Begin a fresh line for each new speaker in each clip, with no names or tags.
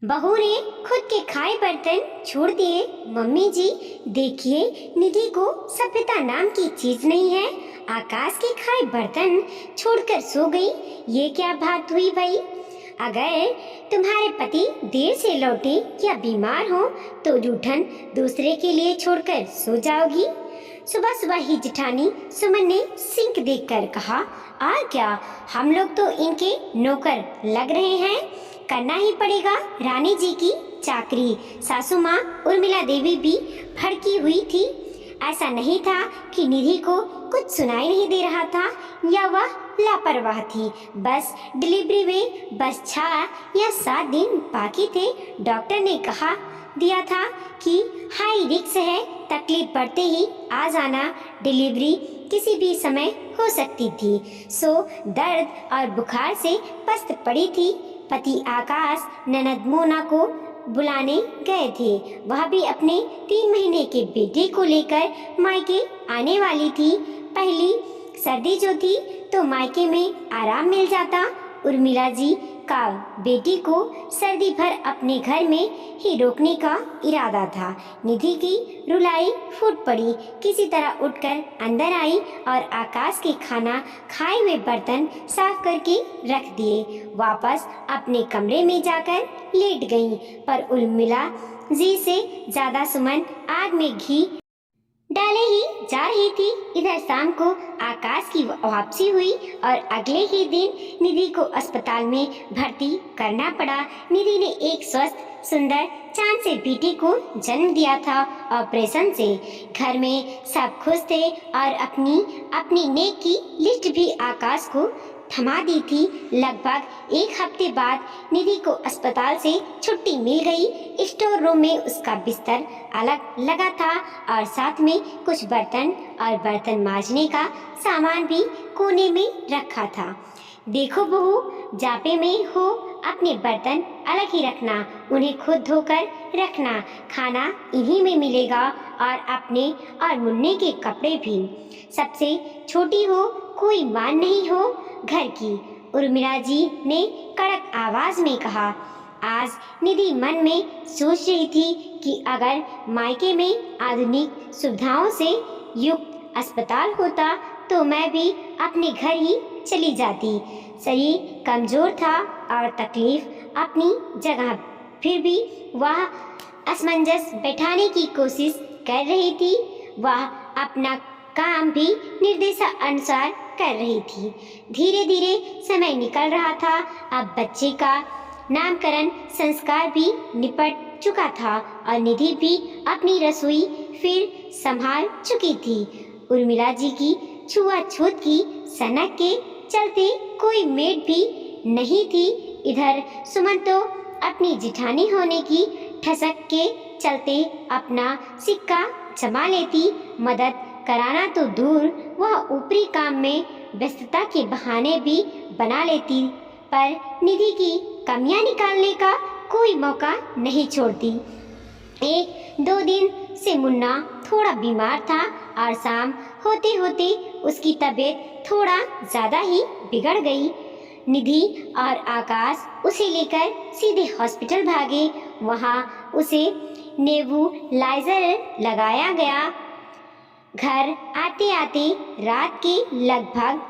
बहू ने खुद के खाए बर्तन छोड़ दिए। मम्मी जी देखिए, निधि को सभ्यता नाम की चीज नहीं है। आकाश के खाए बर्तन छोड़कर सो गई। ये क्या बात हुई भाई? अगर तुम्हारे पति देर से लौटे या बीमार हो तो जूठन दूसरे के लिए छोड़कर सो जाओगी? सुबह सुबह ही जेठानी सुमन ने सिंक देखकर कहा, और क्या, हम लोग तो इनके नौकर लग रहे हैं, करना ही पड़ेगा रानी जी की चाकरी। सासू माँ उर्मिला देवी भी भड़की हुई थी। ऐसा नहीं था कि निधि को कुछ सुनाई नहीं दे रहा था या वह लापरवाह थी। बस डिलीवरी में बस 6 या 7 दिन बाकी थे। डॉक्टर ने कहा दिया था कि हाई रिस्क है, तकलीफ बढ़ते ही आ जाना, डिलीवरी किसी भी समय हो सकती थी। सो दर्द और बुखार से पस्त पड़ी थी। पति आकाश ननद मोना को बुलाने गए थे। वह भी अपने 3 महीने के बेटे को लेकर मायके आने वाली थी। पहली सर्दी जो थी तो मायके में आराम मिल जाता। उर्मिला जी का बेटी को सर्दी भर अपने घर में ही रोकने का इरादा था। निधि की रुलाई फूट पड़ी। किसी तरह उठकर अंदर आई और आकाश के खाना खाए हुए बर्तन साफ करके रख दिए। वापस अपने कमरे में जाकर लेट गई। पर उर्मिला जी से ज्यादा सुमन आग में घी डाले ही जा रही थी। इधर शाम को आकाश की वापसी हुई और अगले ही दिन निधि को अस्पताल में भर्ती करना पड़ा। निधि ने एक स्वस्थ सुंदर चांद से बेटे को जन्म दिया था। ऑपरेशन से घर में सब खुश थे और अपनी अपनी नेक की लिस्ट भी आकाश को थमा दी थी। लगभग 1 हफ्ते बाद निधि को अस्पताल से छुट्टी मिल गई। स्टोर रूम में उसका बिस्तर अलग लगा था और साथ में कुछ बर्तन और बर्तन मांजने का सामान भी कोने में रखा था। देखो बहू, जापे में हो अपने बर्तन अलग ही रखना, उन्हें खुद धोकर रखना, खाना इन्हीं में मिलेगा और अपने और मुन्ने के कपड़े भी। सबसे छोटी हो, कोई मान नहीं हो घर की, उर्मिला जी ने कड़क आवाज में कहा। आज निधि मन में सोच रही थी कि अगर मायके में आधुनिक सुविधाओं से युक्त अस्पताल होता तो मैं भी अपने घर ही चली जाती। शरीर कमजोर था और तकलीफ अपनी जगह, फिर भी वह असमंजस बैठाने की कोशिश कर रही थी। वह अपना काम भी निर्देशानुसार कर रही थी। धीरे धीरे समय निकल रहा था। अब बच्चे का नामकरण संस्कार भी निपट चुका था और निधि भी अपनी रसोई फिर संभाल चुकी थी। उर्मिला जी की छुआछूत की सनक के चलते कोई मेड भी नहीं थी। इधर सुमन तो अपनी जिठानी होने की ठसक के चलते अपना सिक्का जमा लेती। मदद कराना तो दूर, वह ऊपरी काम में व्यस्तता के बहाने भी बना लेती, पर निधि की कमियां निकालने का कोई मौका नहीं छोड़ती। 1-2 दिन से मुन्ना थोड़ा बीमार था और शाम होते होते उसकी तबीयत थोड़ा ज़्यादा ही बिगड़ गई। निधि और आकाश उसे लेकर सीधे हॉस्पिटल भागे। वहाँ उसे नेबुलाइजर लगाया गया। घर आते आते रात के लगभग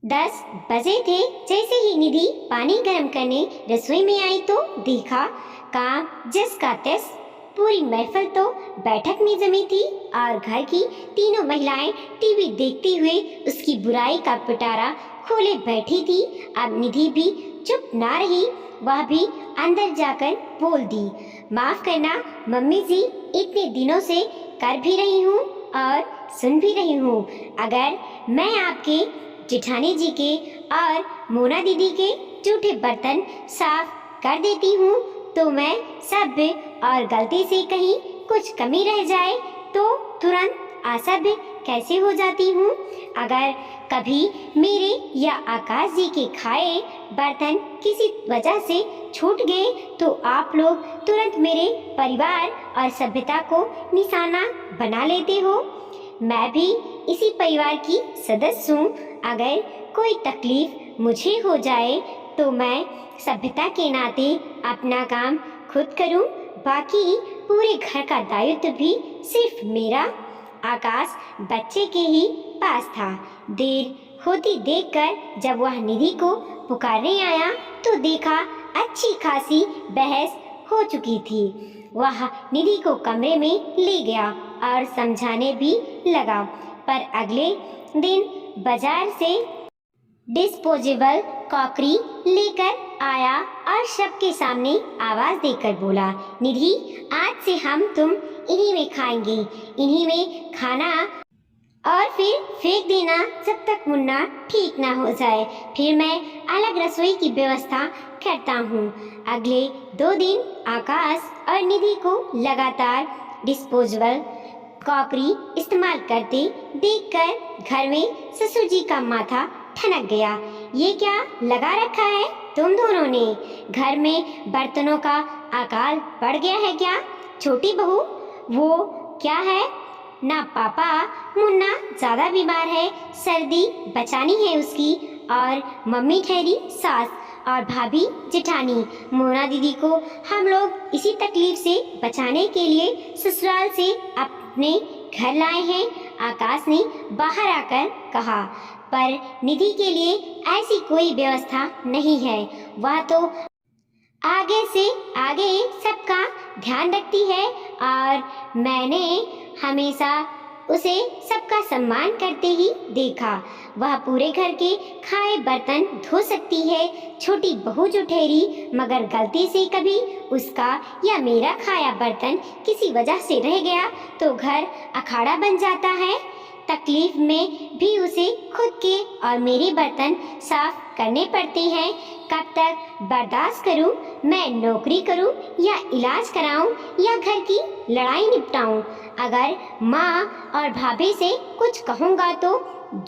10 बजे थे। जैसे ही निधि पानी गर्म करने रसोई में आई तो देखा काम जिसका तेज। पूरी महफिल तो बैठक में जमी थी और घर की तीनों महिलाएं टीवी देखते हुए उसकी बुराई का पिटारा खोले बैठी थी। अब निधि भी चुप ना रही, वह भी अंदर जाकर बोल दी, माफ करना मम्मी जी, इतने दिनों से कर भी रही हूँ और सुन भी रही हूँ। अगर मैं आपके जेठानी जी के और मोना दीदी के जूठे बर्तन साफ कर देती हूँ तो मैं सभ्य और गलती से कहीं कुछ कमी रह जाए तो तुरंत असभ्य कैसे हो जाती हूँ। अगर कभी मेरे या आकाश जी के खाए बर्तन किसी वजह से छूट गए तो आप लोग तुरंत मेरे परिवार और सभ्यता को निशाना बना लेते हो। मैं भी इसी परिवार की सदस्य हूँ। अगर कोई तकलीफ मुझे हो जाए तो मैं सभ्यता के नाते अपना काम खुद करूं, बाकी पूरे घर का दायित्व भी सिर्फ मेरा। आकाश बच्चे के ही पास था। देर होती देखकर जब वह निधि को पुकारने आया तो देखा अच्छी खासी बहस हो चुकी थी। वह निधि को कमरे में ले गया और समझाने भी लगा, पर अगले दिन बाजार से डिस्पोजेबल क्रॉकरी लेकर आया और सबके सामने आवाज देकर बोला, निधि आज से हम तुम इन्हीं में खाएंगे, इन्हीं में खाना और फिर फेंक देना जब तक मुन्ना ठीक ना हो जाए। फिर मैं अलग रसोई की व्यवस्था करता हूँ। अगले 2 दिन आकाश और निधि को लगातार डिस्पोजेबल क्रॉकरी इस्तेमाल करते देखकर घर में ससुर जी का माथा ठनक गया। ये क्या लगा रखा है तुम दोनों ने? घर में बर्तनों का अकाल पड़ गया है क्या? छोटी बहू वो क्या है ना पापा, मुन्ना ज्यादा बीमार है, सर्दी बचानी है उसकी, और मम्मी ठहरी सास और भाभी जेठानी। मोना दीदी को हम लोग इसी तकलीफ से बचाने के लिए ससुराल से अपने घर लाए हैं, आकाश ने बाहर आकर कहा। पर निधि के लिए ऐसी कोई व्यवस्था नहीं है। वह तो आगे से आगे सबका ध्यान रखती है और मैंने हमेशा उसे सबका सम्मान करते ही देखा। वह पूरे घर के खाए बर्तन धो सकती है। छोटी बहू जो ठहरी, मगर गलती से कभी उसका या मेरा खाया बर्तन किसी वजह से रह गया तो घर अखाड़ा बन जाता है। तकलीफ में भी उसे खुद के और मेरे बर्तन साफ करने पड़ते हैं। कब तक बर्दाश्त करूं? मैं नौकरी करूं या इलाज कराऊं या घर की लड़ाई निपटाऊं? अगर माँ और भाभी से कुछ कहूँगा तो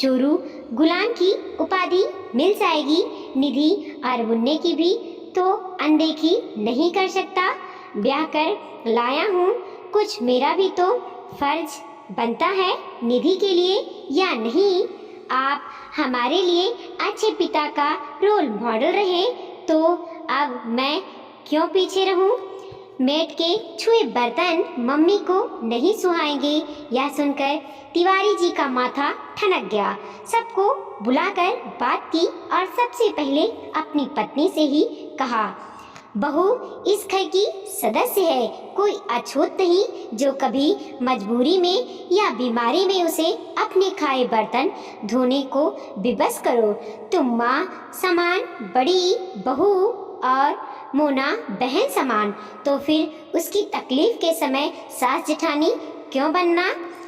जोरू गुलाम की उपाधि मिल जाएगी। निधि और मुन्ने की भी तो अनदेखी नहीं कर सकता। ब्याह कर लाया हूँ, कुछ मेरा भी तो फर्ज बनता है निधि के लिए, या नहीं? आप हमारे लिए अच्छे पिता का रोल मॉडल रहे तो अब मैं क्यों पीछे रहूं? मेट के छुए बर्तन मम्मी को नहीं सुहाएंगे। यह सुनकर तिवारी जी का माथा ठनक गया। सबको बुलाकर बात की और सबसे पहले अपनी पत्नी से ही कहा, बहू इस घर की सदस्य है, कोई अछूत नहीं जो कभी मजबूरी में या बीमारी में उसे अपने खाए बर्तन धोने को विवश करो। तुम माँ समान बड़ी बहू और मोना बहन समान, तो फिर उसकी तकलीफ के समय सास जेठानी क्यों बनना?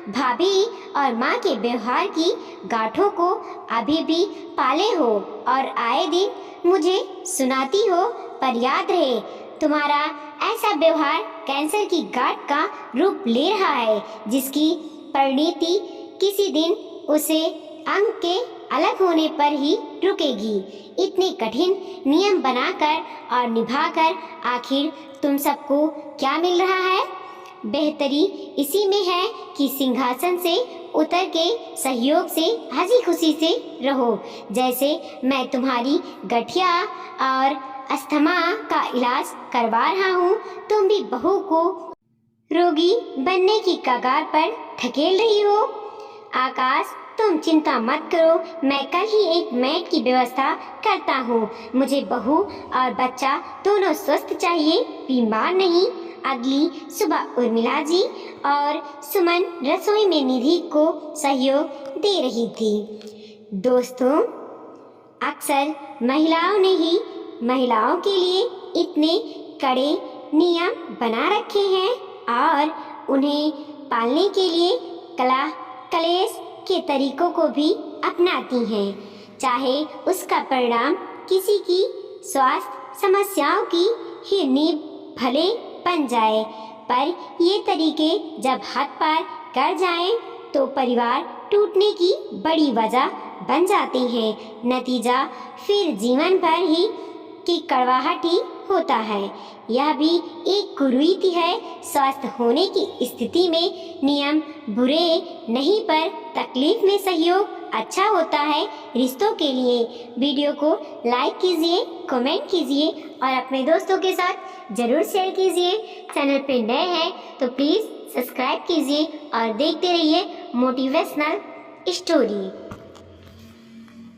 भाभी और माँ के व्यवहार की गांठों को अभी भी पाले हो और आए दिन मुझे सुनाती हो, पर याद रहे तुम्हारा ऐसा व्यवहार कैंसर की गांठ का रूप ले रहा है, जिसकी परिणति किसी दिन उसे अंग के अलग होने पर ही रुकेगी। इतने कठिन नियम बनाकर और निभाकर आखिर तुम सबको क्या मिल रहा है? बेहतरी इसी में है कि सिंहासन से उतर के सहयोग से हंसी खुशी से रहो। जैसे मैं तुम्हारी गठिया और अस्थमा का इलाज करवा रहा हूँ, तुम भी बहू को रोगी बनने की कगार पर धकेल रही हो। आकाश तुम चिंता मत करो, मैं कल ही एक मेड की व्यवस्था करता हूँ। मुझे बहू और बच्चा दोनों स्वस्थ चाहिए, बीमार नहीं। अगली सुबह उर्मिला जी और सुमन रसोई में निधि को सहयोग दे रही थी। दोस्तों, अक्सर महिलाओं ने ही महिलाओं के लिए इतने कड़े नियम बना रखे हैं और उन्हें पालने के लिए कला कलेश के तरीकों को भी अपनाती हैं, चाहे उसका परिणाम किसी की स्वास्थ्य समस्याओं की ही नींव भले बन जाए। पर ये तरीके जब हद पार कर जाएं, तो परिवार टूटने की बड़ी वजह बन जाते हैं। नतीजा फिर जीवन भर ही की कड़वाहट ही होता है। यह भी एक कुरीति है। स्वस्थ होने की स्थिति में नियम बुरे नहीं, पर तकलीफ में सहयोग अच्छा होता है। रिश्तों के लिए वीडियो को लाइक कीजिए, कमेंट कीजिए और अपने दोस्तों के साथ ज़रूर शेयर कीजिए। चैनल पे नए हैं तो प्लीज़ सब्सक्राइब कीजिए और देखते रहिए मोटिवेशनल स्टोरी।